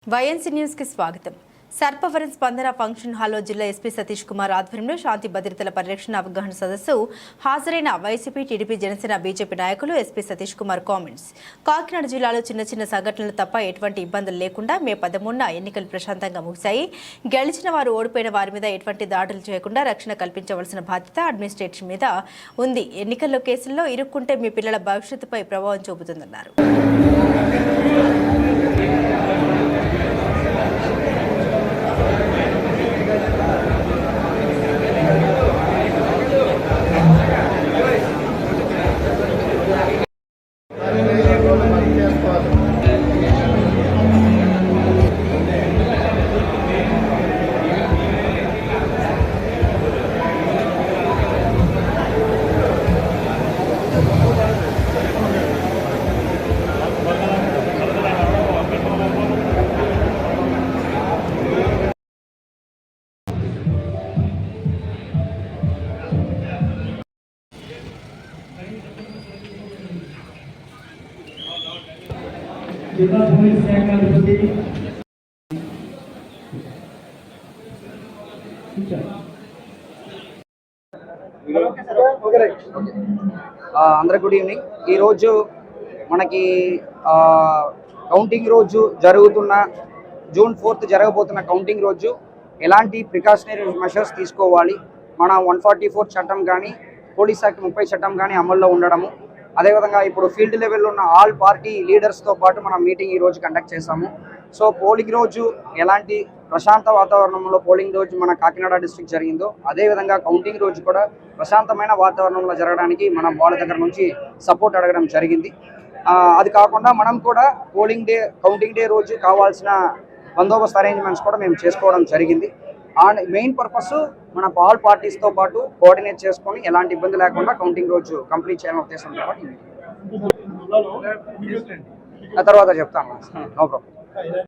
YNC news కి స్వాగతం. సర్పవరం స్పందన ఫంక్షన్ హాల్లో జిల్లా ఎస్పీ సతీష్ కుమార్ ఆధ్వర్యంలో శాంతి భద్రతల పరిరక్షణ అవగాహన సదస్సు హాజరైన వైసీపీ, టీడీపీ, జనసేన, బీజేపీ నాయకులు. SP Satish Kumar comments. కాకినాడ జిల్లాలో చిన్న సంఘటనలు తప్ప ఎటువంటి ఇబ్బందులు లేకుండా మే 13న ఎన్నికలు ప్రశాంతంగా ముగిశాయి. గెలిచిన వారు, ఓడిపోయిన వారి మీద ఎటువంటి దాడులు చేయకుండా రక్షణ కల్పించవలసిన బాధ్యత అడ్మినిస్ట్రేషన్ మీద ఉంది. ఎన్నికల్లో కేసుల్లో ఇరుక్కుంటే మీ పిల్లల భవిష్యత్తుపై ప్రభావం చూపుతుందన్నారు. జిల్లా పోలీస్ శాఖ అధిపతి అందరికి గుడ్ ఈవినింగ్. ఈరోజు మనకి కౌంటింగ్ రోజు జరుగుతున్న జూన్ 4th జరగబోతున్న కౌంటింగ్ రోజు ఎలాంటి ప్రికాషనరీ మెషర్స్ తీసుకోవాలి, మన 144 చట్టం కానీ, పోలీస్ యాక్ట్ 30 చట్టం కానీ అమల్లో ఉండడము, అదేవిధంగా ఇప్పుడు ఫీల్డ్ లెవెల్లో ఉన్న ఆల్ పార్టీ లీడర్స్తో పాటు మనం మీటింగ్ ఈరోజు కండక్ట్ చేశాము. సో పోలింగ్ రోజు ఎలాంటి ప్రశాంత వాతావరణంలో పోలింగ్ రోజు మన కాకినాడ డిస్ట్రిక్ట్ జరిగిందో, అదేవిధంగా కౌంటింగ్ రోజు కూడా ప్రశాంతమైన వాతావరణంలో జరగడానికి మనం వాళ్ళ దగ్గర నుంచి సపోర్ట్ అడగడం జరిగింది. అది కాకుండా మనం కూడా కౌంటింగ్ డే రోజు కావాల్సిన బందోబస్తు అరేంజ్మెంట్స్ కూడా మేము చేసుకోవడం జరిగింది. అండ్ మెయిన్ పర్పస్ మన ఆల్ పార్టీస్తో పాటు కోఆర్డినేట్ చేసుకొని ఎలాంటి ఇబ్బంది లేకుండా కౌంటింగ్ రోజు కంప్లీట్ చేయాలని ఉద్దేశంతో పాటు తర్వాత చెప్తాను. No problem.